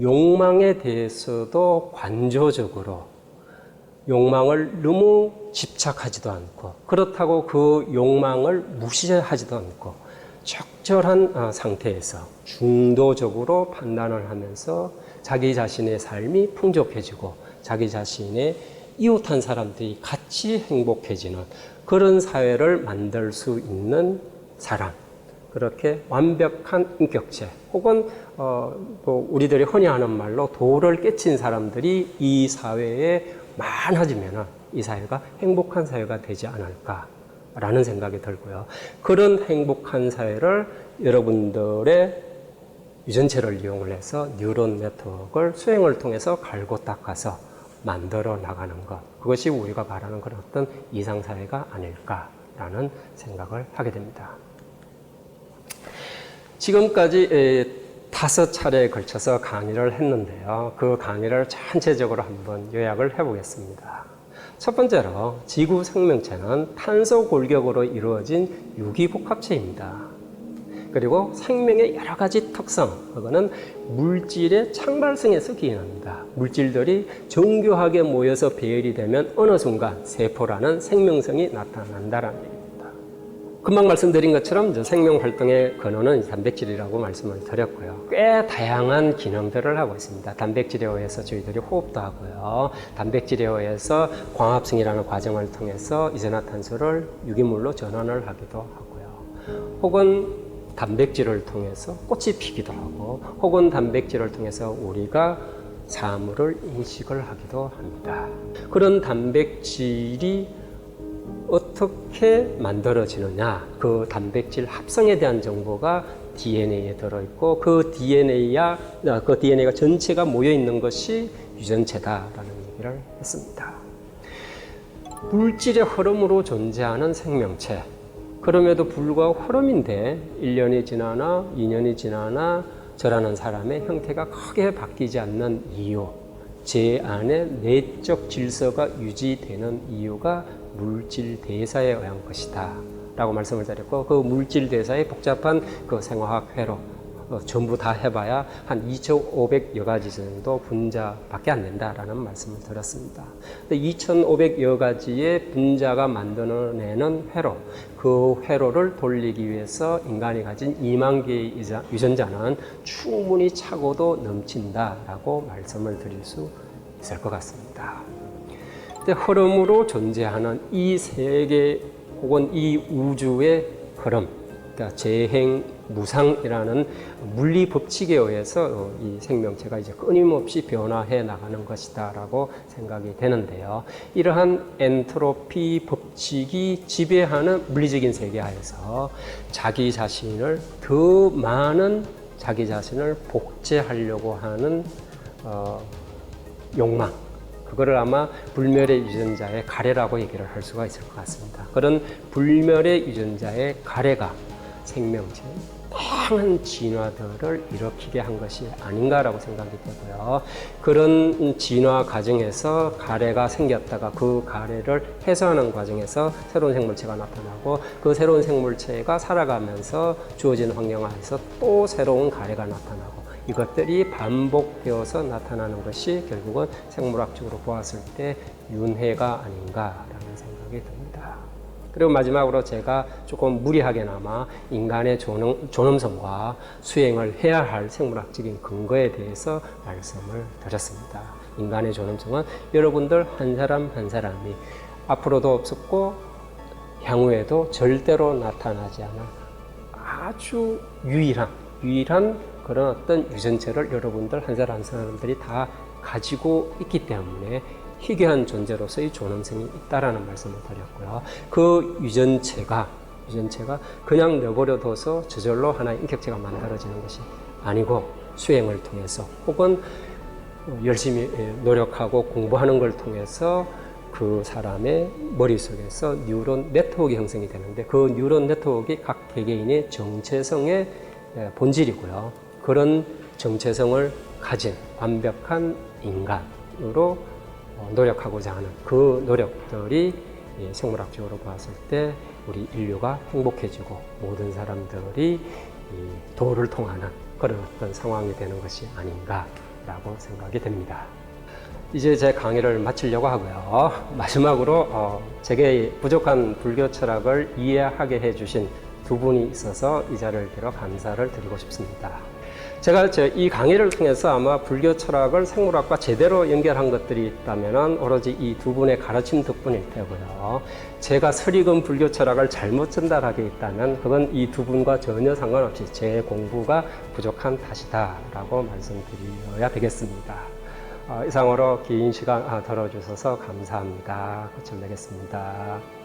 Speaker 1: 욕망에 대해서도 관조적으로 욕망을 너무 집착하지도 않고 그렇다고 그 욕망을 무시하지도 않고 적절한 상태에서 중도적으로 판단을 하면서 자기 자신의 삶이 풍족해지고 자기 자신의 이웃한 사람들이 같이 행복해지는 그런 사회를 만들 수 있는 사람, 그렇게 완벽한 인격체 혹은 우리들이 흔히 하는 말로 도를 깨친 사람들이 이 사회에 많아지면 이 사회가 행복한 사회가 되지 않을까라는 생각이 들고요. 그런 행복한 사회를 여러분들의 유전체를 이용을 해서 뉴런 네트워크를 수행을 통해서 갈고 닦아서 만들어 나가는 것, 그것이 우리가 바라는 그런 어떤 이상사회가 아닐까라는 생각을 하게 됩니다. 지금까지 5차례에 걸쳐서 강의를 했는데요. 그 강의를 전체적으로 한번 요약을 해보겠습니다. 첫 번째로 지구 생명체는 탄소 골격으로 이루어진 유기복합체입니다. 그리고 생명의 여러 가지 특성, 그거는 물질의 창발성에서 기인합니다. 물질들이 정교하게 모여서 배열이 되면 어느 순간 세포라는 생명성이 나타난다는 얘기입니다. 금방 말씀드린 것처럼 생명활동의 근원은 단백질이라고 말씀을 드렸고요. 꽤 다양한 기능들을 하고 있습니다. 단백질에 의해서 저희들이 호흡도 하고요. 단백질에 의해서 광합성이라는 과정을 통해서 이산화탄소를 유기물로 전환을 하기도 하고요. 혹은 단백질을 통해서 꽃이 피기도 하고 혹은 단백질을 통해서 우리가 사물을 인식을 하기도 합니다. 그런 단백질이 어떻게 만들어지느냐, 그 단백질 합성에 대한 정보가 DNA에 들어있고 그 DNA가 전체가 모여있는 것이 유전체다라는 얘기를 했습니다. 물질의 흐름으로 존재하는 생명체, 그럼에도 불구하고 흐름인데 1년이 지나나 2년이 지나나 저라는 사람의 형태가 크게 바뀌지 않는 이유, 제 안에 내적 질서가 유지되는 이유가 물질 대사에 의한 것이다 라고 말씀을 드렸고, 그 물질 대사의 복잡한 그 생화학 회로 전부 다 해봐야 한 2,500여 가지 정도 분자밖에 안 된다라는 말씀을 드렸습니다. 2,500여 가지의 분자가 만들어내는 회로, 그 회로를 돌리기 위해서 인간이 가진 2만 개의 유전자는 충분히 차고도 넘친다라고 말씀을 드릴 수 있을 것 같습니다. 흐름으로 존재하는 이 세계 혹은 이 우주의 흐름, 그러니까 재행, 무상이라는 물리 법칙에 의해서 이 생명체가 이제 끊임없이 변화해 나가는 것이다라고 생각이 되는데요. 이러한 엔트로피 법칙이 지배하는 물리적인 세계 하에서 자기 자신을 더 많은 자기 자신을 복제하려고 하는 욕망, 그거를 아마 불멸의 유전자의 가래라고 얘기를 할 수가 있을 것 같습니다. 그런 불멸의 유전자의 가래가 생명체의 다양한 진화들을 일으키게 한 것이 아닌가라고 생각이 되고요. 그런 진화 과정에서 가래가 생겼다가 그 가래를 해소하는 과정에서 새로운 생물체가 나타나고 그 새로운 생물체가 살아가면서 주어진 환경 하에서 또 새로운 가래가 나타나고 이것들이 반복되어서 나타나는 것이 결국은 생물학적으로 보았을 때 윤회가 아닌가라는 생각이 듭니다. 그리고 마지막으로 제가 조금 무리하게나마 인간의 존엄성과 수행을 해야 할 생물학적인 근거에 대해서 말씀을 드렸습니다. 인간의 존엄성은 여러분들 한 사람 한 사람이 앞으로도 없었고 향후에도 절대로 나타나지 않을 아주 유일한 그런 어떤 유전체를 여러분들 한 사람 한 사람들이 다 가지고 있기 때문에 희귀한 존재로서의 존엄성이 있다라는 말씀을 드렸고요. 그 유전체가 그냥 내버려 둬서 저절로 하나의 인격체가 만들어지는 것이 아니고 수행을 통해서 혹은 열심히 노력하고 공부하는 걸 통해서 그 사람의 머릿속에서 뉴런 네트워크가 형성이 되는데 그 뉴런 네트워크가 각 개개인의 정체성의 본질이고요. 그런 정체성을 가진 완벽한 인간으로 노력하고자 하는 그 노력들이 생물학적으로 봤을 때 우리 인류가 행복해지고 모든 사람들이 도를 통하는 그런 어떤 상황이 되는 것이 아닌가라고 생각이 됩니다. 이제 제 강의를 마치려고 하고요. 마지막으로 제게 부족한 불교 철학을 이해하게 해주신 두 분이 있어서 이 자리를 빌어 감사를 드리고 싶습니다. 제가 이 강의를 통해서 아마 불교 철학을 생물학과 제대로 연결한 것들이 있다면 오로지 이 두 분의 가르침 덕분일 테고요. 제가 설익은 불교 철학을 잘못 전달하게 있다면 그건 이 두 분과 전혀 상관없이 제 공부가 부족한 탓이다라고 말씀드려야 되겠습니다. 이상으로 긴 시간 들어주셔서 감사합니다. 끝을 내겠습니다.